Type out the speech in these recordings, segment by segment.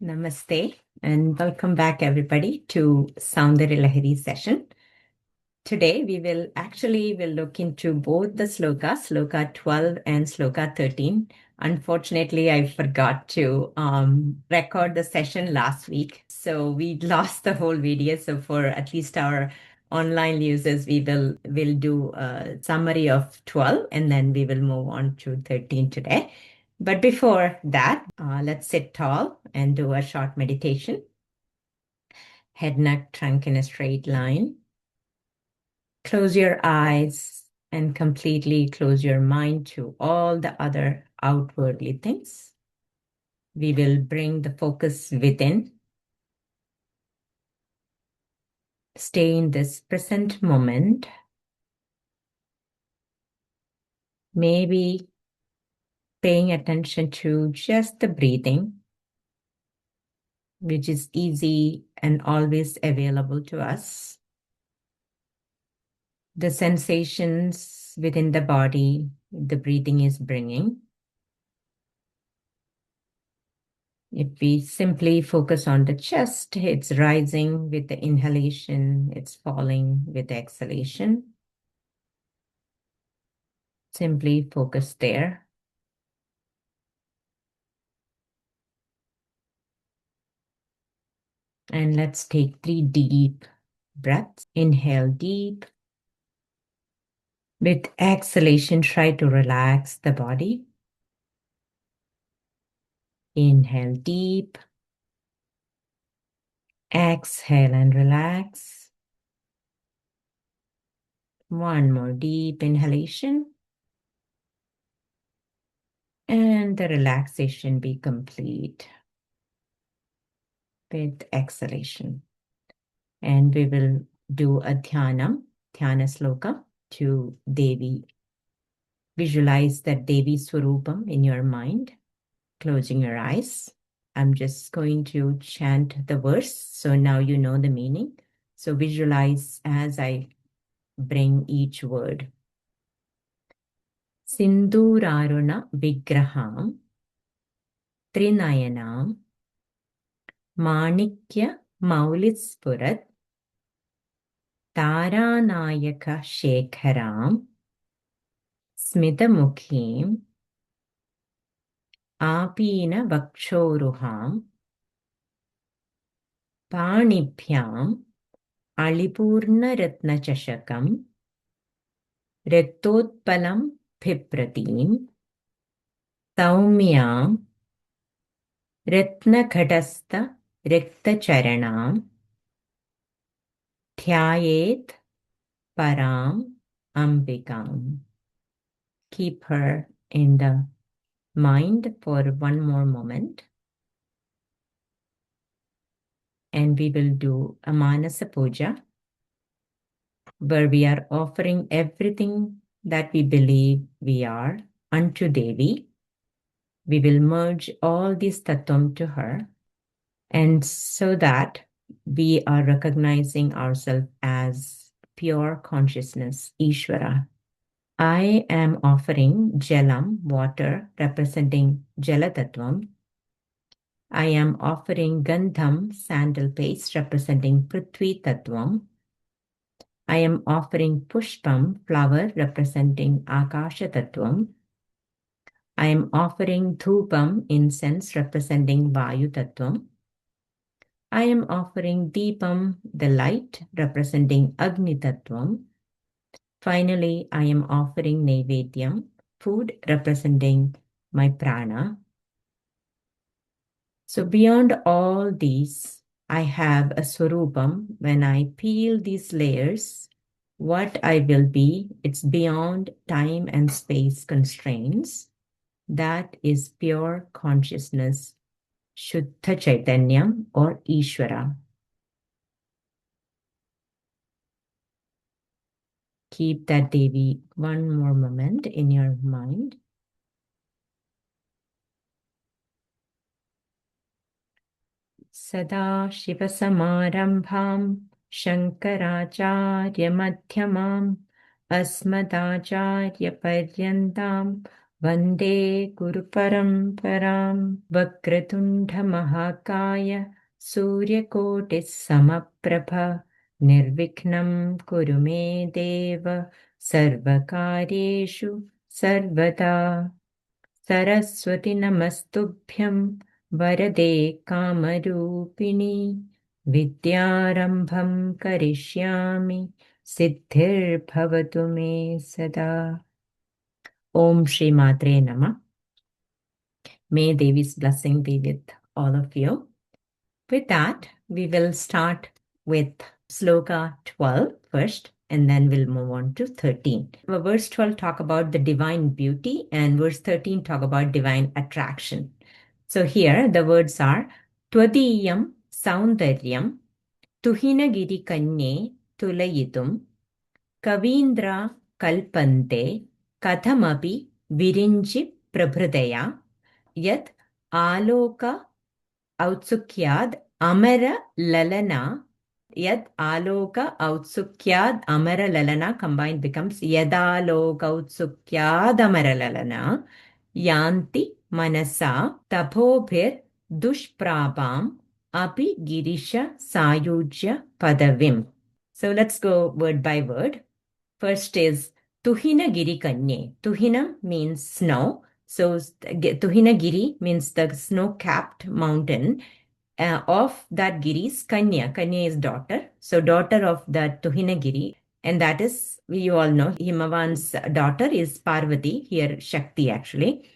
Namaste and welcome back everybody to Soundarya Lahari session. Today we'll look into both the slokas, Shloka 12 and Shloka 13. Unfortunately, I forgot to record the session last week, so we lost the whole video. So for at least our online users, we'll do a summary of 12 and then we will move on to 13 today. But before that, let's sit tall and do a short meditation. Head, neck, trunk in a straight line. Close your eyes and completely close your mind to all the other outwardly things. We will bring the focus within. Stay in this present moment. Maybe paying attention to just the breathing, which is easy and always available to us. The sensations within the body, the breathing is bringing. If we simply focus on the chest, it's rising with the inhalation, it's falling with the exhalation. Simply focus there. And let's take 3 deep breaths. Inhale deep. With exhalation, try to relax the body. Inhale deep. Exhale and relax. One more deep inhalation. And the relaxation be complete with exhalation. And we will do a dhyana sloka to Devi. Visualize that Devi Swarupam in your mind, closing your eyes. I'm just going to chant the verse, so now you know the meaning. So visualize as I bring each word. Sinduraruna Vigraham Trinayanam Manikya Maulispurat Taranayaka Shekharam Smitamukhim Apina Vakshoruham Panibhyam Alipurna Ratna Chashakam Rektotpalam Phipratim Saumyam Ratna Khatastha Rekta Charanam Dhyayet Param Ambikam. Keep her in the mind for one more moment. And we will do a Manasa Puja, where we are offering everything that we believe we are unto Devi. We will merge all these tattvam to her, and so that we are recognizing ourselves as pure consciousness, Ishvara. I am offering Jalam, water, representing Jala Tattvam. I am offering Gandham, sandal paste, representing Prithvi Tattvam. I am offering Pushpam, flower, representing Akasha Tattvam. I am offering Dhupam, incense, representing Vayu Tattvam. I am offering Deepam, the light, representing Agni Tattvam. Finally, I am offering Naivedyam, food, representing my prana. So beyond all these, I have a Swarupam. When I peel these layers, what I will be, it's beyond time and space constraints. That is pure consciousness, Shuddha Chaitanyam or Ishvara. Keep that Devi one more moment in your mind. Sada Shiva Samarambham Shankaracharya Madhyamam Asmadacharya Paryantam Vande Guru Paramparam Vakratundha Mahakaya Suryakotis Samaprabha Nirvikhnam Kuru Me Deva Sarvakaryeshu Sarvada Saraswati Namastubhyam Varade Kamarupini Vidyarambham Karishyami Siddhir Bhavatu Me Sada. Om Shri Matre Nama. May Devi's blessing be with all of you. With that, we will start with Shloka 12 first, and then we'll move on to 13. Verse 12 talk about the divine beauty, and verse 13 talk about divine attraction. So here the words are Twadiyam Soundaryam Tuhinagiri Kanye Tulayitum Kavindra Kalpante Kathamapi Virinchi Prabhridaya Yat Aloka Outsukyad Amara Lalana. Yad Aloka Outsukyad Amara Lalana combined becomes Yadaloka Outsukyad Amara Lalana Yanti Manasa Tabhobhir Dushprabham Api Girisha Sayujya Padavim. So let's go word by word. First is Tuhina Giri Kanye. Tuhina means snow. So Tuhina Giri means the snow-capped mountain. Of that Giri is Kanya. Kanya is daughter. So daughter of that Tuhina Giri. And that is, you all know, Himavan's daughter is Parvati, here Shakti actually.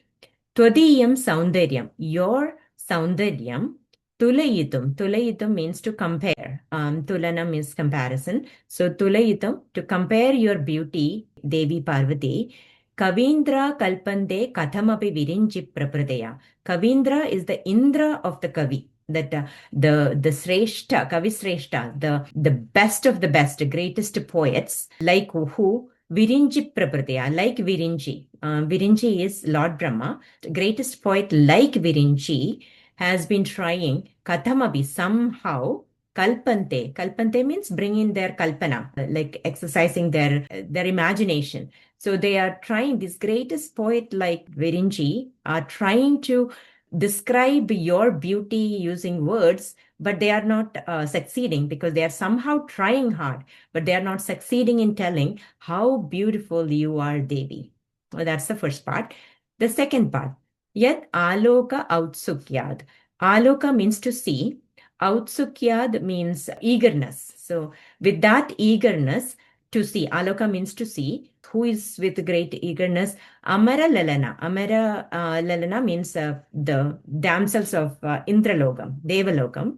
Twadiyam Soundaryam. Your Soundaryam. Tulayitum. Tulayitum means to compare. Tulanam is comparison. So Tulayitum, to compare your beauty, Devi Parvati. Kavindra Kalpande Kathamapi Virinji Prapradeya. Kavindra is the Indra of the Kavi. That the Sreshta, Kavi Sreshta, the best of the best, greatest poets, like who? Virinji Prapradeya, like Virinji. Virinji is Lord Brahma. The greatest poet like Virinji has been trying Kathamabi somehow. Kalpante. Kalpante means bringing their kalpana, like exercising their imagination. So they are trying, this greatest poet like Virinji are trying to describe your beauty using words, but they are not succeeding because they are somehow trying hard, but they are not succeeding in telling how beautiful you are, Devi. Well, that's the first part. The second part, Yat Aloka Outsukyad. Aloka means to see. Outsukyad means eagerness. So with that eagerness to see, Aloka means to see, who is with great eagerness? Amara Lalana. Amara Lalana means the damsels of Indralokam, Devalokam.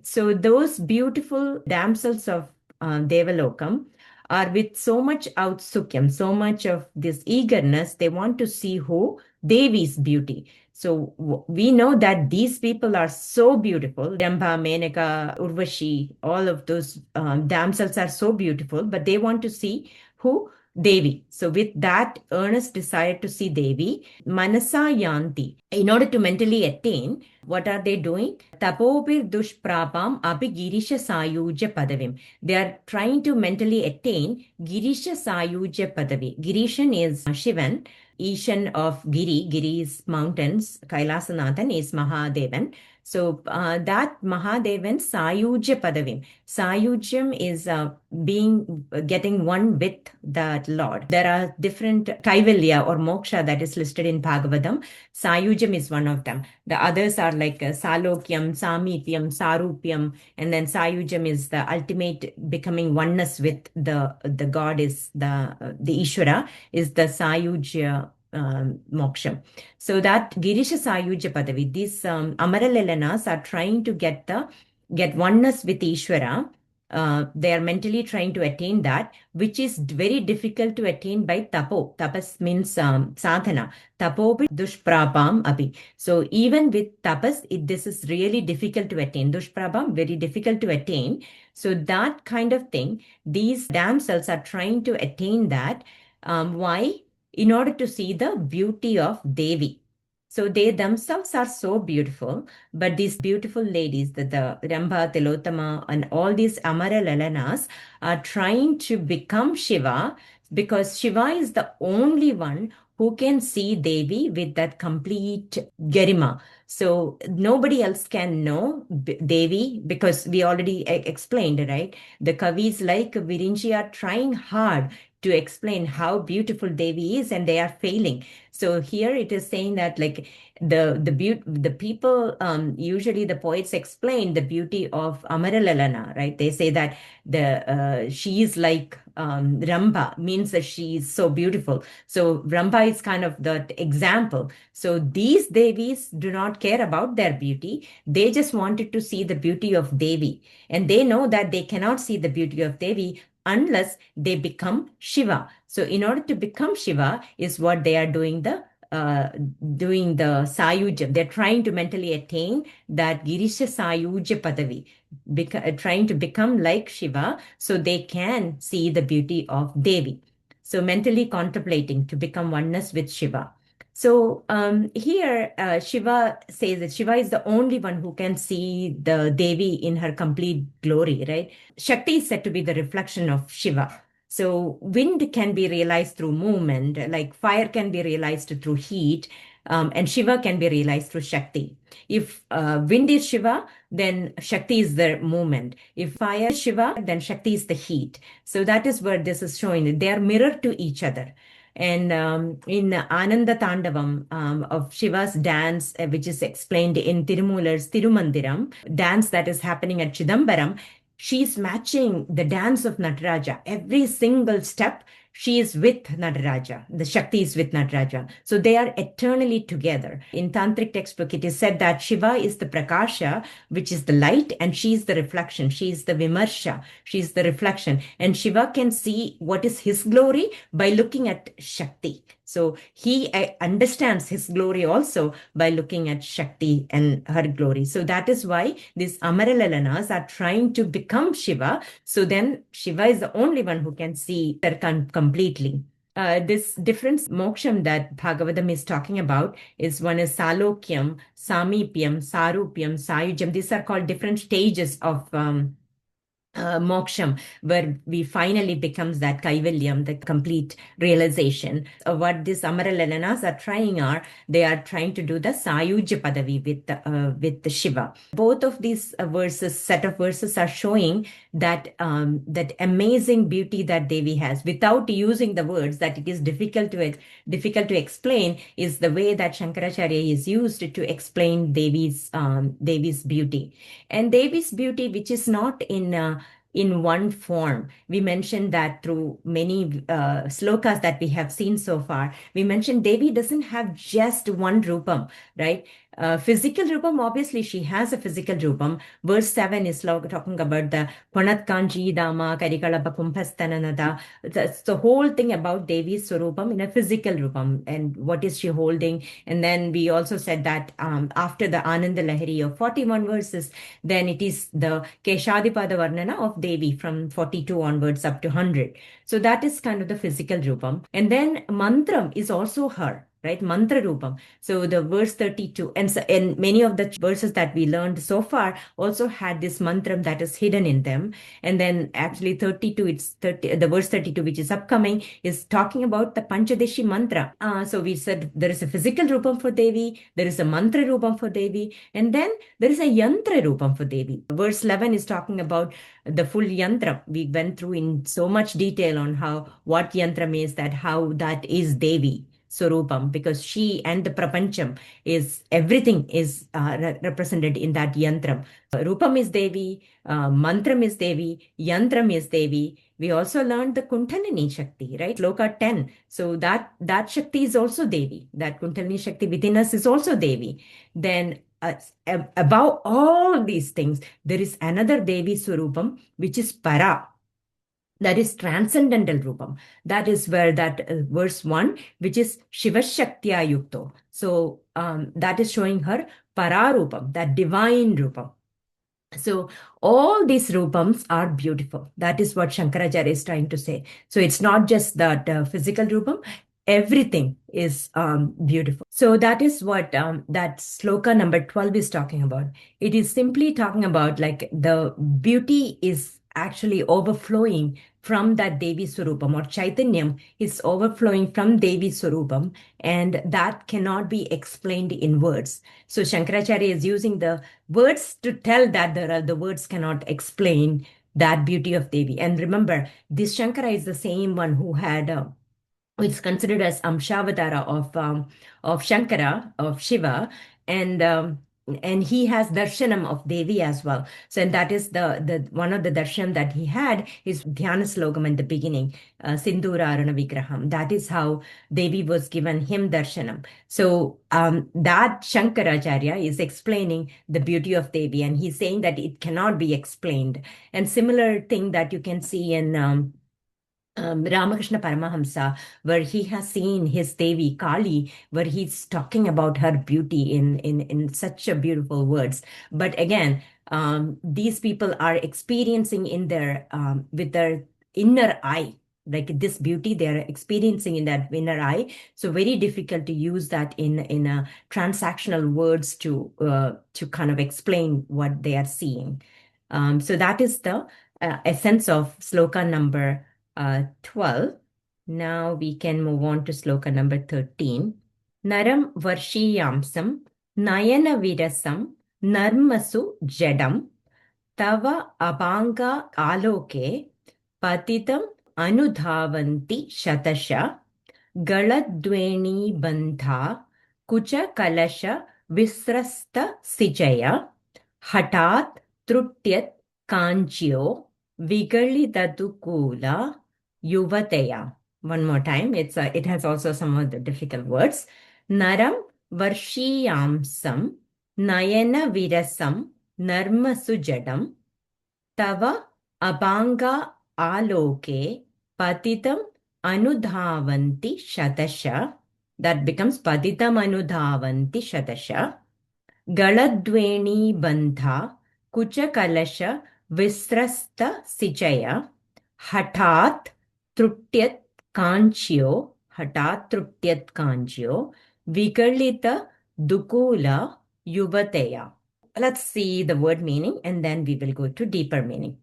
So those beautiful damsels of Devalokam are with so much outsukyam, so much of this eagerness. They want to see who? Devi's beauty. So we know that these people are so beautiful. Rambha, Menaka, Urvashi, all of those damsels are so beautiful, but they want to see who? Devi. So with that earnest desire to see Devi, Manasa Yanti. In order to mentally attain, what are they doing? Tapobir Dushprabham Api Girisha Sayujya Padavim. They are trying to mentally attain Girisha Sayujya Padavi. Girishan is Shivan. Ishan of Giri. Giri is mountains. Kailasanathan is Mahadevan. So that Mahadevan Sayujya Padavim. Sayujyam is getting one with that Lord. There are different Kaivalya or Moksha that is listed in Bhagavatam. Sayujyam is one of them. The others are like Salokyam, Samipyam, Sarupyam, and then Sayujyam is the ultimate becoming oneness with the God is the Ishvara is the Sayujya moksha. So that Girisha Sayujya Padavi, these Amara Lelanas are trying to get oneness with Ishvara. They are mentally trying to attain that, which is very difficult to attain by tapo. Tapas means sadhana. Tapo dushprabham abhi. So even with tapas, this is really difficult to attain. Dushprabham, very difficult to attain. So that kind of thing, these damsels are trying to attain that. Why? In order to see the beauty of Devi. So they themselves are so beautiful, but these beautiful ladies, the Rambha, Tilotama, and all these Amara Lalanas are trying to become Shiva because Shiva is the only one who can see Devi with that complete garima. So nobody else can know Devi, because we already explained, right? The Kavis like Virinchi are trying hard to explain how beautiful Devi is, and they are failing. So here it is saying that, like, the people, usually the poets explain the beauty of Amaralalana, right? They say that she is like Ramba, means that she is so beautiful. So Ramba is kind of the example. So these Devis do not care about their beauty. They just wanted to see the beauty of Devi. And they know that they cannot see the beauty of Devi unless they become Shiva. So in order to become Shiva is what they are uh, doing the Sayujyam. They're trying to mentally attain that Girisha Sayujya Padavi, trying to become like Shiva so they can see the beauty of Devi. So mentally contemplating to become oneness with Shiva. So here, Shiva says that Shiva is the only one who can see the Devi in her complete glory, right? Shakti is said to be the reflection of Shiva. So wind can be realized through movement, like fire can be realized through heat, and Shiva can be realized through Shakti. If wind is Shiva, then Shakti is the movement. If fire is Shiva, then Shakti is the heat. So that is where this is showing. They are mirrored to each other. And in Ananda Tandavam of Shiva's dance, which is explained in Tirumular's Tirumandiram, dance that is happening at Chidambaram, she's matching the dance of Nataraja. Every single step, she is with Nataraja. The Shakti is with Nataraja. So they are eternally together. In Tantric textbook, it is said that Shiva is the Prakasha, which is the light, and she is the reflection. She is the Vimarsha. She is the reflection. And Shiva can see what is his glory by looking at Shakti. So he understands his glory also by looking at Shakti and her glory. So that is why these Amaralalanas are trying to become Shiva. So then Shiva is the only one who can see her completely. This different moksham that Bhagavatam is talking about is one is Salokyam, Samipyam, Sarupyam, Sayujyam. These are called different stages of moksham, where we finally becomes that kaivalyam, the complete realization. What these Amaralalanas are trying they are trying to do the Sayujya Padavi with the Shiva. Both of these set of verses are showing that that amazing beauty that Devi has, without using the words, that it is difficult to explain, is the way that Shankaracharya is used to explain Devi's beauty. And Devi's beauty, which is not in one form. We mentioned that through many slokas that we have seen so far. We mentioned Devi doesn't have just one rupam, right? Physical rupam, obviously she has a physical rupam. Verse 7 is talking about the Panatkanji Dama Karikalapa Kumpastananada. That's the whole thing about Devi's Swarupam in a physical rupam, and what is she holding. And then we also said that after the Ananda Lahari of 41 verses, then it is the Keshadipada Varnana of Devi from 42 onwards up to 100. So that is kind of the physical rupam. And then mantram is also her, right? Mantra Rupam. So the verse 32, and many of the verses that we learned so far also had this mantram that is hidden in them. And then actually 32, the verse 32, which is upcoming, is talking about the Panchadeshi mantra. So we said there is a physical Rupam for Devi, there is a mantra Rupam for Devi, and then there is a yantra Rupam for Devi. Verse 11 is talking about the full yantra. We went through in so much detail on what yantra means, how that is Devi Swarupam, because she and the Prapancham everything is represented in that yantram. Rupam is Devi, mantram is Devi, yantram is Devi. We also learned the Kundalini Shakti, right? Shloka 10. So that Shakti is also Devi. That Kundalini Shakti within us is also Devi. Then above all these things, there is another Devi Swarupam, which is Para. That is transcendental Rupam. That is where that verse 1, which is Shiva Shaktya Yukto. So that is showing her Pararupam, that divine Rupam. So all these Rupams are beautiful. That is what Shankaracharya is trying to say. So it's not just that physical Rupam. Everything is beautiful. So that is what that Shloka number 12 is talking about. It is simply talking about, like, the beauty is actually overflowing from that Devi Swarupam, or Chaitanyam is overflowing from Devi Swarupam, and that cannot be explained in words. So Shankaracharya is using the words to tell that the words cannot explain that beauty of Devi. And remember, this Shankara is the same one who had it's considered as Amshavatara of Shankara, of Shiva, and and he has darshanam of Devi as well. So, and that is the one of the darshan that he had is Dhyana Slokam in the beginning, Sindhura Aruna Vigraham. That is how Devi was given him darshanam. So that Shankaracharya is explaining the beauty of Devi, and he's saying that it cannot be explained. And similar thing that you can see in Ramakrishna Paramahamsa, where he has seen his Devi Kali, where he's talking about her beauty in such a beautiful words. But again, these people are experiencing in their with their inner eye, like this beauty they are experiencing in that inner eye. So very difficult to use that in a transactional words to kind of explain what they are seeing. So that is the essence of sloka number 12. Now we can move on to sloka number 13. Naram varshiyamsam nayana virasam narmasu jadam tava abanga aloke patitam anudhavanti shatasha galadweni bandha kucha kalasha visrasta sijaya hatat trutyat kanchyo vigalidadukula yuvateya. One more time. It has also some of the difficult words. Naram varshiyamsam nayana virasam narmasu jadam tava abanga aloke patitam anudhavanti shatasha. That becomes patitam anudhavanti shatasha. Galadweni bandha kucha kalasha visrasta sichaya hatat trutyat kanchyo vigalita dukula yuvateya. Let's see the word meaning and then we will go to deeper meaning.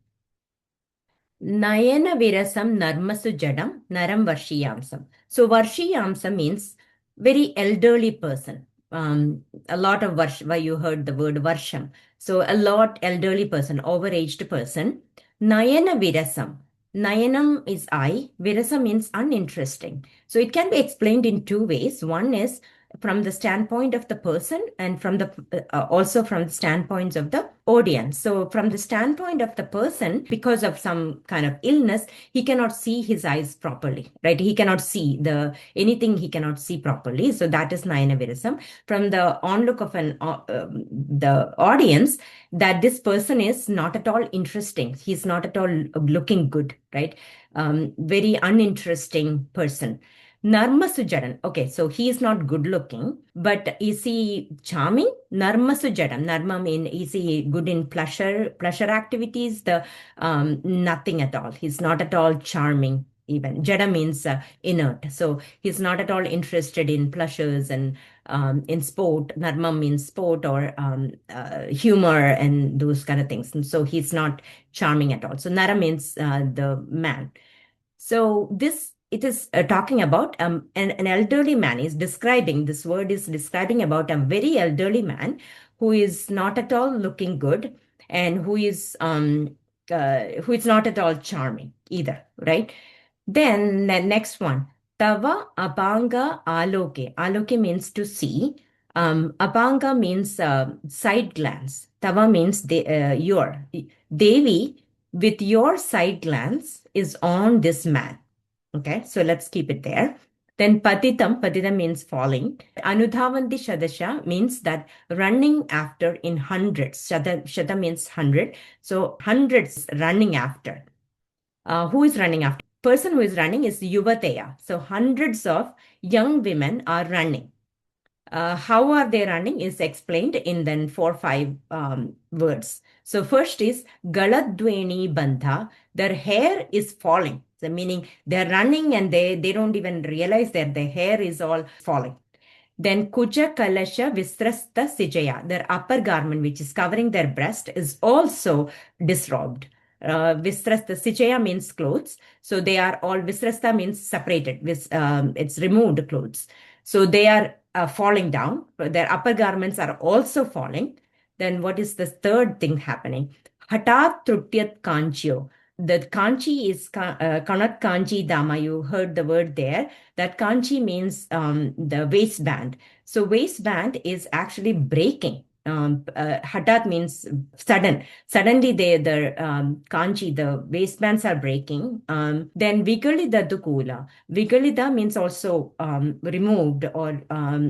Nayana virasam narmasu jadam naram varshiyamsam. So varshiyamsam means very elderly person. A lot of why you heard the word varsham. So a lot elderly person, overaged person. Nayana virasam. Nayanam is eye. Virasam means uninteresting. So it can be explained in two ways. One is from the standpoint of the person and from the also from the standpoints of the audience. So from the standpoint of the person, because of some kind of illness, he cannot see his eyes properly, right? He cannot see anything he cannot see properly. So that is Nayana Virasam. From the onlook of the audience, that this person is not at all interesting. He's not at all looking good, right? Very uninteresting person. Narmasujadan. Okay, so he is not good looking, but is he charming? Narmasujadan. Narma mean is he good in pleasure activities? Nothing at all. He's not at all charming. Even Jada means inert, so he's not at all interested in pleasures and in sport. Narma means sport or humor and those kind of things. And so he's not charming at all. So Nara means the man. So it is talking about an elderly man. This word is describing about a very elderly man who is not at all looking good and who is not at all charming either, right? Then the next one, Tava Abanga Aloke. Aloke means to see. Abanga means side glance. Tava means your. Devi, with your side glance, is on this man. Okay, so let's keep it there. Then patitam means falling. Anudhavanti shadasha means that running after in hundreds. Shada means 100. So hundreds running after. Who is running after? Person who is running is Yuvateya. So hundreds of young women are running. How are they running is explained in then 4-5 words. So first is Galadweni Bandha. Their hair is falling. So meaning they're running and they don't even realize that their hair is all falling. Then Kuja Kalasha Visrasta Sijaya. Their upper garment, which is covering their breast, is also disrobed. Visrasta, Sichaya means clothes. So they are all, Visrasta means separated. It's removed clothes. So they are falling down. Their upper garments are also falling. Then what is the third thing happening? Hatat Trutyat Kanchyo. The Kanchi is Kanat Kanchi Dama. You heard the word there. That Kanchi means the waistband. So waistband is actually breaking. Hatat means sudden. Suddenly, the kanchi, the waistbands are breaking. Then vigalida dukula. Vigalida means also removed or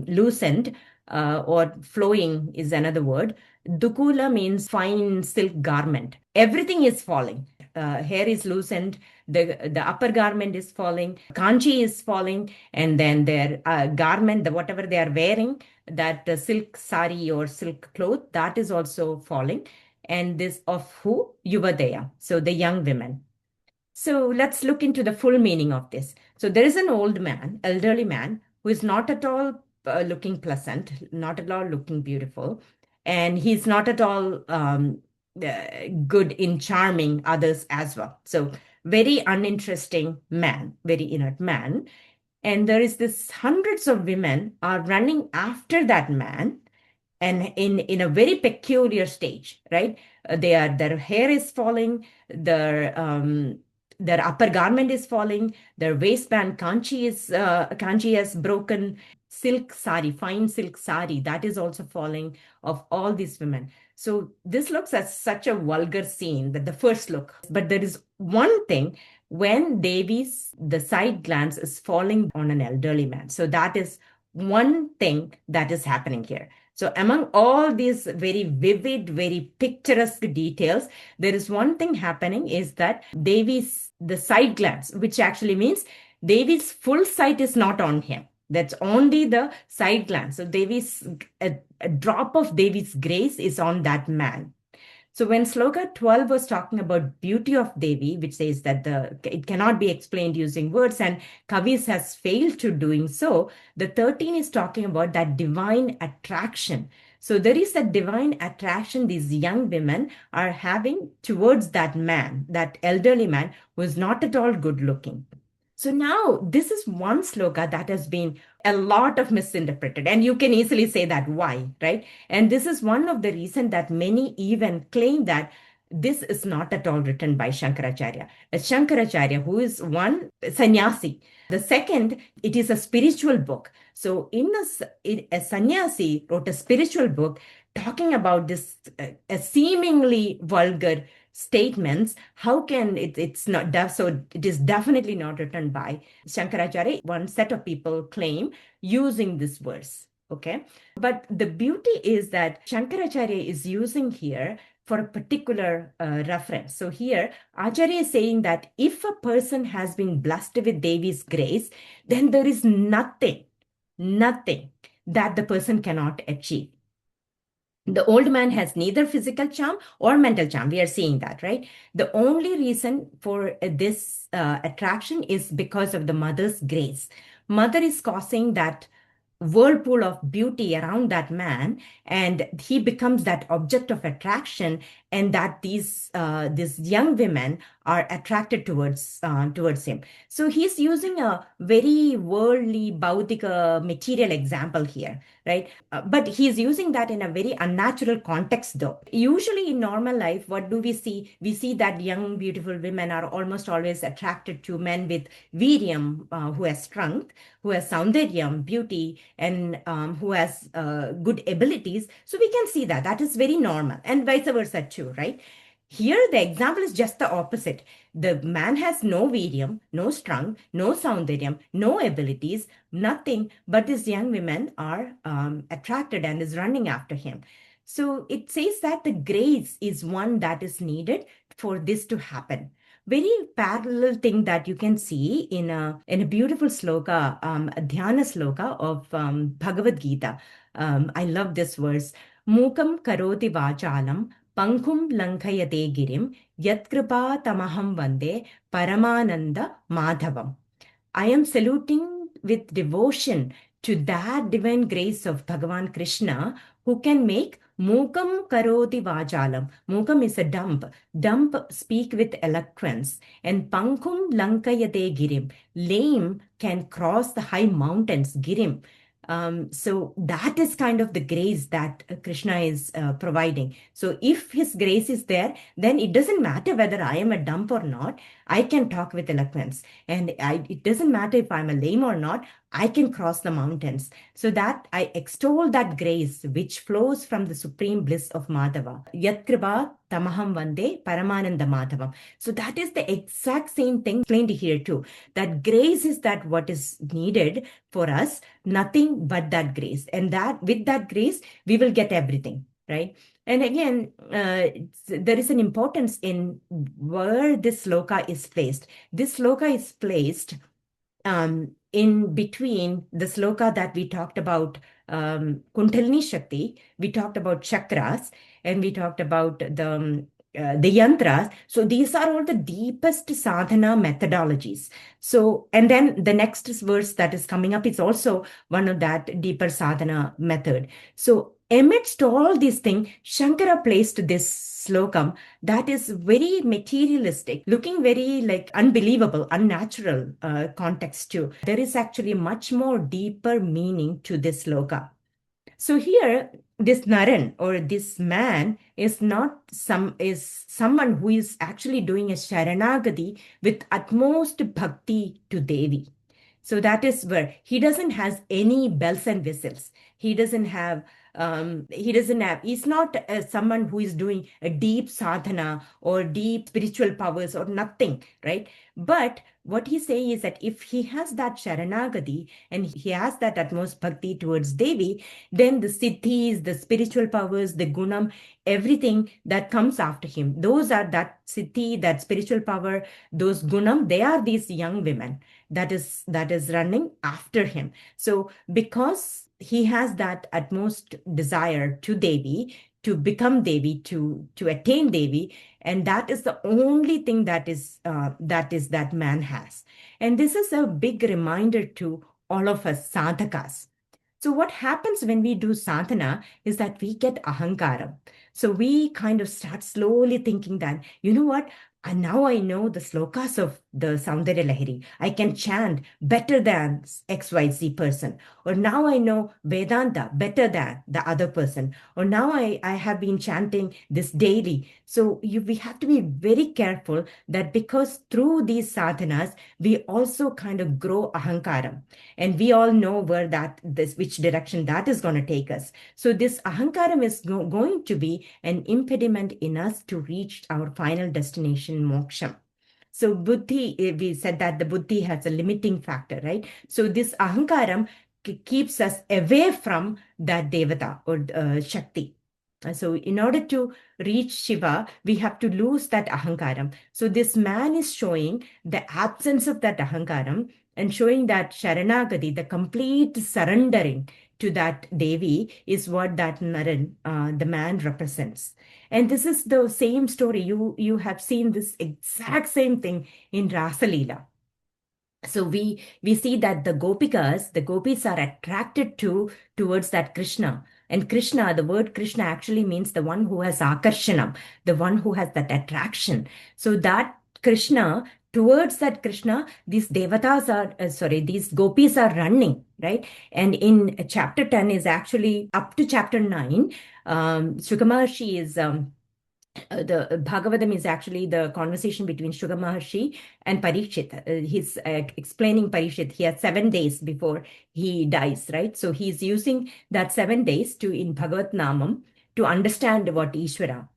loosened, or flowing is another word. Dukula means fine silk garment. Everything is falling. Hair is loosened, the upper garment is falling, kanchi is falling, and then their garment, whatever they are wearing, that silk sari or silk cloth, that is also falling. And this of who? Yuvadaya, so the young women. So let's look into the full meaning of this. So there is an old man, elderly man, who is not at all looking pleasant, not at all looking beautiful, and he's not at all good in charming others as well. So very uninteresting man, very inert man. And there is this hundreds of women are running after that man, and in a very peculiar stage, right? Their hair is falling, their upper garment is falling, their waistband kanchi has broken, silk sari, fine silk sari, that is also falling, of all these women. So this looks as such a vulgar scene, that the first look. But there is one thing, when Devi's the side glance is falling on an elderly man. So that is one thing that is happening here. So among all these very vivid, very picturesque details, there is one thing happening, is that Devi's the side glance, which actually means Devi's full sight is not on him. That's only the side glance. So a drop of Devi's grace is on that man. So when Shloka 12 was talking about beauty of Devi, which says that it cannot be explained using words, and Kavis has failed to doing so, the 13 is talking about that divine attraction. So there is a divine attraction these young women are having towards that man, that elderly man, who is not at all good looking. So now this is one sloka that has been a lot of misinterpreted, and you can easily say that why, right? And this is one of the reasons that many even claim that this is not at all written by Shankaracharya. Shankaracharya, who is one sannyasi. The second, it is a spiritual book. So a sannyasi wrote a spiritual book talking about this seemingly vulgar statements. How can it's not so it is definitely not written by Shankaracharya. One set of people claim using this verse. Okay, but the beauty is that Shankaracharya is using here for a particular reference. So here Acharya is saying that if a person has been blessed with Devi's grace, then there is nothing that the person cannot achieve. The old man has neither physical charm or mental charm. We are seeing that, right? The only reason for this attraction is because of the mother's grace. Mother is causing that whirlpool of beauty around that man, and he becomes that object of attraction, and that these young women are attracted towards him. So he's using a very worldly, baudika, material example here, right? But he's using that in a very unnatural context, though. Usually in normal life, what do we see? We see that young, beautiful women are almost always attracted to men with virium, who has strength, who has soundaryam, beauty, and who has good abilities. So we can see that. That is very normal, and vice versa too, right? Here, the example is just the opposite. The man has no virium, no strength, no soundaryam, no abilities, nothing, but these young women are attracted and is running after him. So it says that the grace is one that is needed for this to happen. Very parallel thing that you can see in a beautiful sloka, a dhyana sloka of Bhagavad Gita. I love this verse. Mukam karoti vachalam Pankhum Lankayate Girim Yatkripa Tamaham Vande Paramananda Madhavam. I am saluting with devotion to that divine grace of Bhagavan Krishna, who can make Mukam karoti vajalam. Mukam is a dump. Dump speak with eloquence. And pankum lankayate girim. Lame can cross the high mountains, girim. So that is kind of the grace that Krishna is providing. So if his grace is there, then it doesn't matter whether I am a dump or not. I can talk with eloquence. And it doesn't matter if I'm a lame or not. I can cross the mountains. So that I extol that grace which flows from the supreme bliss of Madhava. Yat kripa tamaham vande paramananda madhavam. So that is the exact same thing explained here too. That grace is that what is needed for us, nothing but that grace. And that with that grace, we will get everything, right? And again, there is an importance in where this sloka is placed. This sloka is placed in between the sloka that we talked about, Kundalini Shakti, we talked about chakras, and we talked about the yantras. So these are all the deepest sadhana methodologies. So, and then the next verse that is coming up is also one of that deeper sadhana method. So amidst all these things, Shankara placed this slokam that is very materialistic, looking very like unbelievable, unnatural context too. There is actually much more deeper meaning to this sloka. So here, this Naran or this man is not someone who is actually doing a Sharanagati with utmost bhakti to Devi. So that is where he doesn't have any bells and whistles. He doesn't have, he's not someone who is doing a deep sadhana or deep spiritual powers or nothing, right? But what he's saying is that if he has that Sharanagati and he has that utmost bhakti towards Devi, then the siddhis, the spiritual powers, the gunam, everything that comes after him, those are that siddhi, that spiritual power, those gunam, they are these young women that is running after him. So because he has that utmost desire to Devi, to become Devi, to attain Devi, and that is the only thing that man has. And this is a big reminder to all of us sadhakas. So what happens when we do sadhana is that we get ahankaram. So we kind of start slowly thinking that, you know what? And now I know the slokas of the Soundarya Lahari. I can chant better than XYZ person. Or now I know Vedanta better than the other person. Or now I have been chanting this daily. So we have to be very careful that because through these sadhanas, we also kind of grow ahankaram. And we all know which direction that is going to take us. So this ahankaram is going to be an impediment in us to reach our final destination, moksha. So buddhi, we said that the buddhi has a limiting factor, right? So this ahankaram keeps us away from that devata or shakti. So in order to reach Shiva, we have to lose that ahankaram. So this man is showing the absence of that ahankaram and showing that Sharanagati, the complete surrendering to that Devi, is what that Naran, the man, represents. And this is the same story. You have seen this exact same thing in Rasalila. So we see that the gopis are attracted towards that Krishna. And Krishna, the word Krishna actually means the one who has akarshanam, the one who has that attraction. So that Krishna, towards that Krishna, these devatas these gopis are running, right? And in chapter 10 is actually up to chapter 9. Shloka Maharshi is the Bhagavatam is actually the conversation between Shloka Maharshi and Parikshit. He's explaining Parikshit. He has 7 days before he dies, right? So he's using that 7 days in Bhagavat Namam to understand what Ishvara.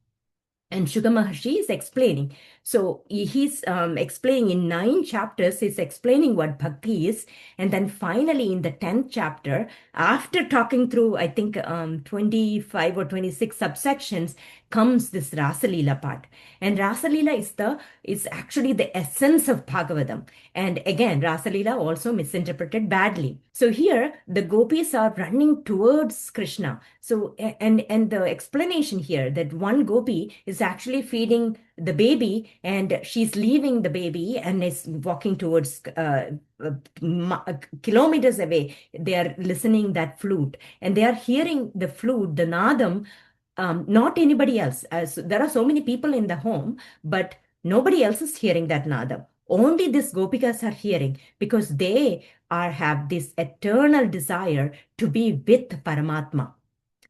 And Shloka Maharshi is explaining. So he's explaining in 9 chapters, he's explaining what bhakti is. And then finally in the 10th chapter, after talking through, I think 25 or 26 subsections, comes this Rasalila part. And Rasalila is actually the essence of Bhagavatam. And again, Rasalila also misinterpreted badly. So here the gopis are running towards Krishna. So and the explanation here that one gopi is actually feeding the baby and she's leaving the baby and is walking towards kilometers away. They are listening that flute and they are hearing the flute, the nadam, not anybody else. So there are so many people in the home, but nobody else is hearing that nadam. Only these gopikas are hearing because they have this eternal desire to be with Paramatma.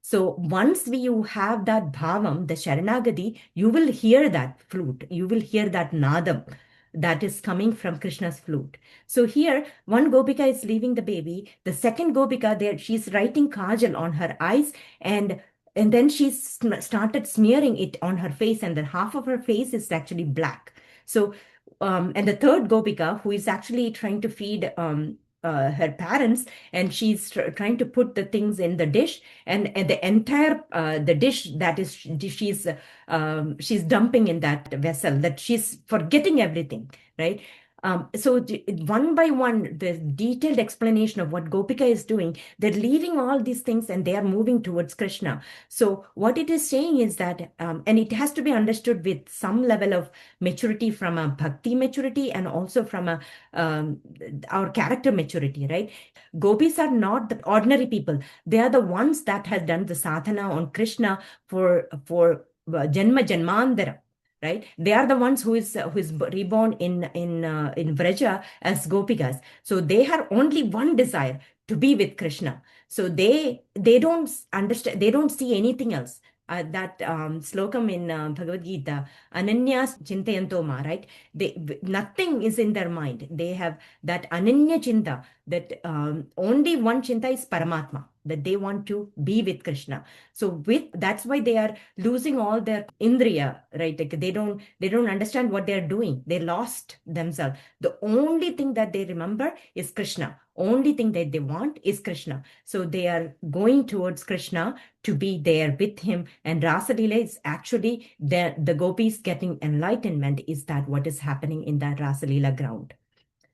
So once you have that bhavam, the Sharanagati, you will hear that flute. You will hear that nadam that is coming from Krishna's flute. So here, one Gopika is leaving the baby. The second Gopika, there, she's writing kajal on her eyes, and then she started smearing it on her face, and then half of her face is actually black. So, and the third Gopika, who is actually trying to feed her parents, and she's trying to put the things in the dish, and the entire the dish that is she's dumping in that vessel, that she's forgetting everything, right? So one by one, the detailed explanation of what Gopika is doing, they're leaving all these things and they are moving towards Krishna. So what it is saying is that, and it has to be understood with some level of maturity, from a bhakti maturity and also from a our character maturity, right? Gopis are not the ordinary people. They are the ones that have done the sadhana on Krishna for janma janmandara, right? They are the ones who is reborn in Vraja as Gopikas. So they have only one desire, to be with Krishna. So they don't understand, they don't see anything else. That slokam in Bhagavad Gita, Ananyas Chintayantoma, right? Nothing is in their mind. They have that Ananya Chinta, that only one Chinta is Paramatma, that they want to be with Krishna. So with that's why they are losing all their indriya, right? Like they don't understand what they're doing. They lost themselves. The only thing that they remember is Krishna. Only thing that they want is Krishna. So they are going towards Krishna to be there with him. And Rasa Leela is actually the gopis getting enlightenment. Is that what is happening in that Rasa Leela ground?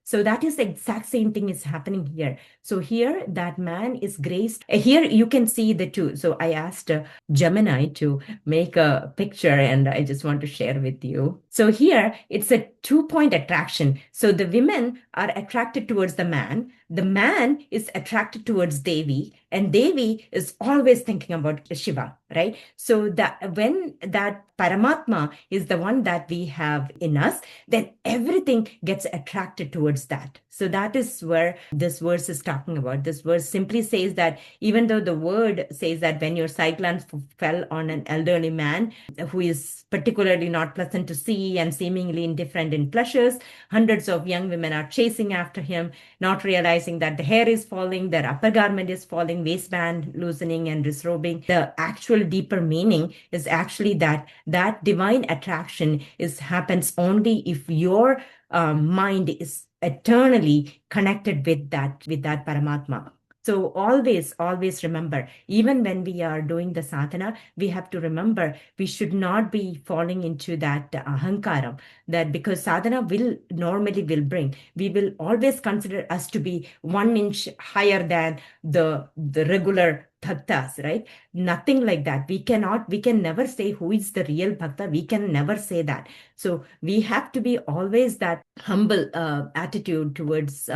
So that is the exact same thing is happening here. So here that man is graced. Here you can see the two. So I asked Gemini to make a picture, and I just want to share with you. So here it's a 2-point attraction. So the women are attracted towards the man. The man is attracted towards Devi, and Devi is always thinking about Shiva, right? So that when that Paramatma is the one that we have in us, then everything gets attracted towards that. So that is where this verse is talking about. This verse simply says that even though the word says that when your sight glance fell on an elderly man who is particularly not pleasant to see and seemingly indifferent in pleasures, hundreds of young women are chasing after him, not realizing that the hair is falling, their upper garment is falling, waistband loosening and disrobing. The actual deeper meaning is actually that divine attraction happens only if your mind is eternally connected with that Paramatma. So always remember, even when we are doing the sadhana, we have to remember we should not be falling into that ahankaram, that because sadhana will normally will bring, we will always consider us to be 1 inch higher than the regular bhaktas, right? Nothing like that. We can never say who is the real bhakta. We can never say that. So we have to be always that humble attitude towards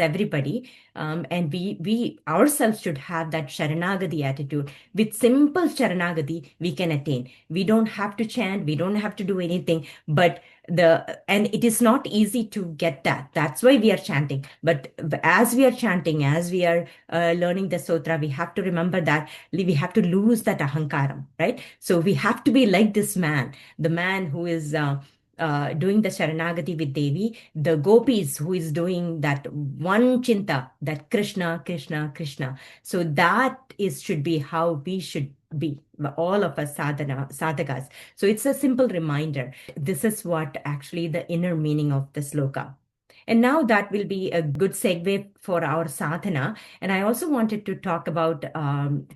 everybody, and we ourselves should have that Sharanagati attitude. With simple Sharanagati, we can attain. We don't have to chant. We don't have to do anything. But and it is not easy to get that. That's why we are chanting. But as we are chanting, as we are learning the sutra, we have to remember that we have to lose that ahankaram, right? So we have to be like this man, the man who is doing the Sharanagati with Devi, the gopis who is doing that one chinta, that Krishna, Krishna, Krishna. So that should be how we should be, all of us sadhakas. So it's a simple reminder. This is what actually the inner meaning of the sloka. And now that will be a good segue for our sadhana. And I also wanted to talk about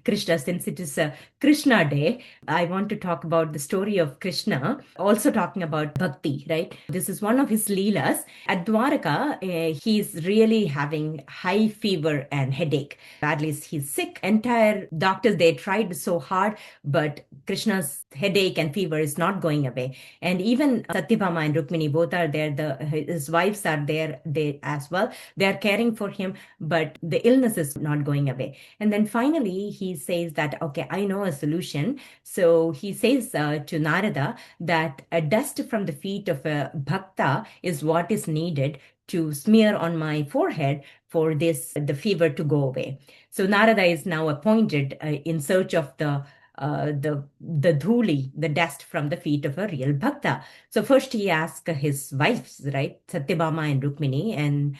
Krishna, since it is a Krishna day. I want to talk about the story of Krishna, also talking about bhakti, right? This is one of his leelas. At Dwaraka, he's really having high fever and headache. Badly, he's sick. Entire doctors, they tried so hard, but Krishna's headache and fever is not going away. And even Satyabhama and Rukmini both are there. His wives are there there they as well. They are caring for him, but the illness is not going away. And then finally, he says that, okay, I know a solution. So he says to Narada that a dust from the feet of a bhakta is what is needed to smear on my forehead for the fever to go away. So Narada is now appointed in search of the dhuli, the dust from the feet of a real bhakta. So first he asked his wives, right, Satyabhama and Rukmini, and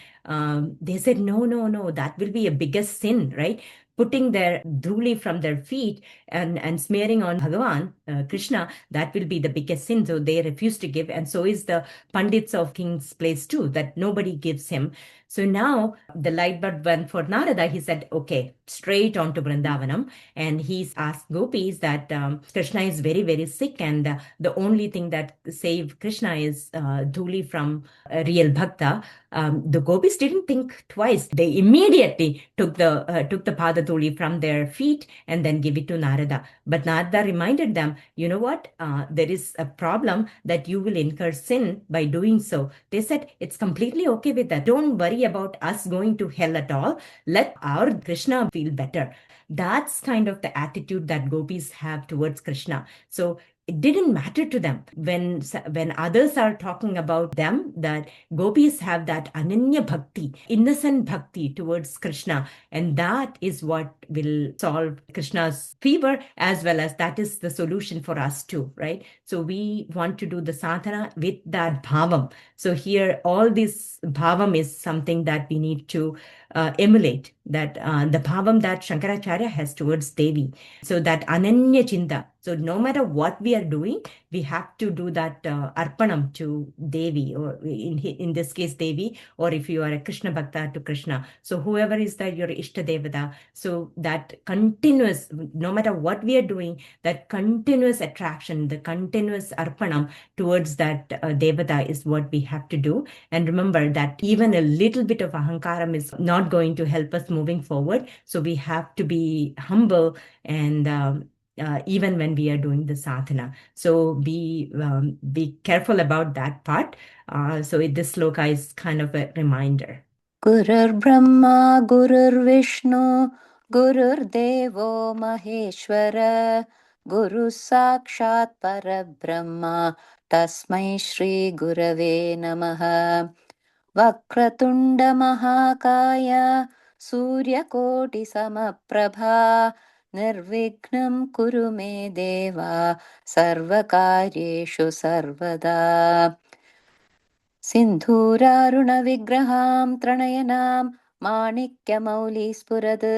they said, no, no, no, that will be a biggest sin, right? Putting their dhuli from their feet and smearing on Bhagavan, Krishna, that will be the biggest sin. So they refuse to give. And so is the Pandits of King's place too, that nobody gives him. So now the light bulb went for Narada. He said, okay, straight on to Vrindavanam. And he's asked gopis that Krishna is very, very sick. And the only thing that save Krishna is dhuli from a real bhakta. The gopis didn't think twice. They immediately took the pada dhuli from their feet and then give it to Narada. But Narada reminded them, you know what? There is a problem that you will incur sin by doing so. They said, it's completely okay with that. Don't worry about us going to hell at all. Let our Krishna feel better. That's kind of the attitude that gopis have towards Krishna. So it didn't matter to them when others are talking about them, that gopis have that ananya bhakti, innocent bhakti towards Krishna, and that is what will solve Krishna's fever, as well as that is the solution for us too, right? So we want to do the sadhana with that bhavam. So here all this bhavam is something that we need to emulate, that the bhavam that Shankaracharya has towards Devi. So that ananya chinta. So no matter what we are doing, we have to do that arpanam to Devi, or in this case Devi, or if you are a Krishna bhakta, to Krishna. So whoever is that your Ishta Devata. So that continuous, no matter what we are doing, that continuous attraction, the continuous arpanam towards that Devata is what we have to do. And remember that even a little bit of ahankaram is not going to help us moving forward. So we have to be humble and even when we are doing the sadhana. So be careful about that part. So this sloka is kind of a reminder. Gurur Brahma, Gurur Vishnu, Gurur Devo Maheshwara, Guru Sakshat Parabrahma, Tasmai Shri Gurave Namaha. Vakratunda Mahakaya, Surya Koti Samaprabha, Nirvignam Kuru Me Deva, Sarvakaryeshu Sarvada. सिन्धूरारुणविग्रहां त्रणयनां माणिक्यमौलिस्फुरद्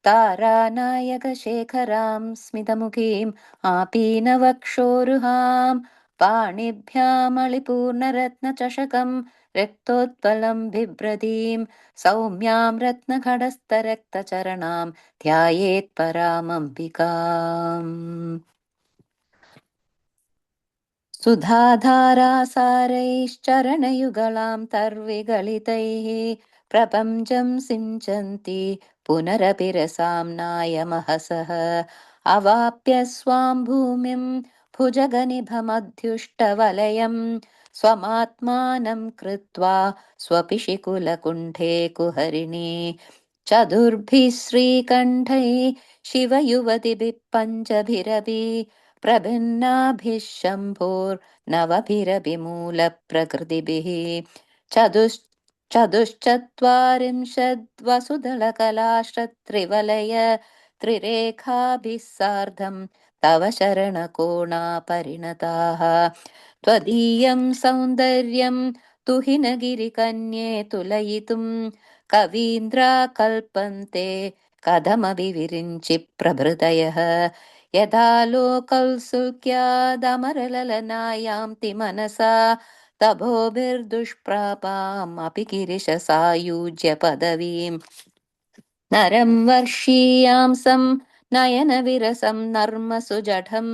तारानायकशेखरां स्मितमुखीम् आपीनवक्षोरुहां पाणिभ्यामलिपूर्णरत्नचषकं रक्तोत्पलं बिभ्रतीं सौम्यां रत्नखडस्थरक्तचरणां ध्यायेत् परामम्बिकाम् सुधाधारासारैश्चरणयुगलां तर्विगलितैः प्रपञ्चं सिञ्चन्ति पुनरपि रसां नायमहसः अवाप्य स्वां भूमिं भुजगनिभमध्युष्टवलयं स्वमात्मानं कृत्वा स्वपिशिकुलकुण्ठे कुहरिणी चतुर्भिः श्रीकण्ठैः शिवयुवतिभिः पञ्चभिरपि प्रभिन्नाभिः शम्भोर्नवभिरभिमूलप्रकृतिभिः चतुश्चत्वारिंशद्वसुदलकलाश्रत्रिवलय त्रिरेखाभिः सार्धं तव शरणकोणा परिणताः त्वदीयं सौन्दर्यं तुहिनगिरिकन्ये तुलयितुं कवीन्द्राकल्पन्ते कथमभिविरिञ्चि प्रभृतयः यथा लोकौत्सुक्यादमरललनायान्ति मनसा तभोभिर्दुष्प्रापामपि गिरिशसायुज्य पदवीम् नरं वर्षीयांसं नयनविरसं नर्मसुजठं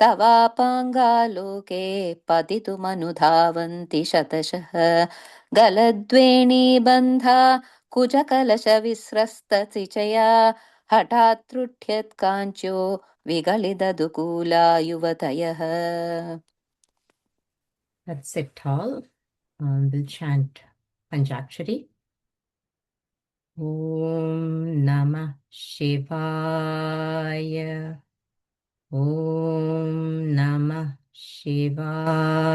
तवापाङ्गालोके पतितुमनुधावन्ति शतशः गलद्वेणीबन्धा कुचकलशविस्रस्तसिचया हठात् तृठ्यत्काञ्च्यो विगलितदुकूला युवतयः. That's it all. We'll chant Panchakshari. Om Namah Shivaya. Om Namah Shivaya.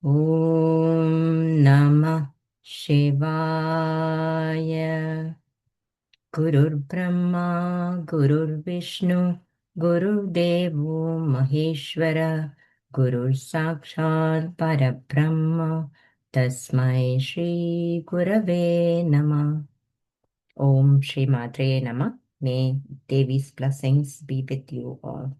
Om Namah Shivaya. Gurur Brahma, Gurur Vishnu, Gurur Devo Maheshwara, Gurur Sakshat Parabrahma, Tasmai Shri Gurave Namah. Om Shri Matre Namah. May Devi's blessings be with you all.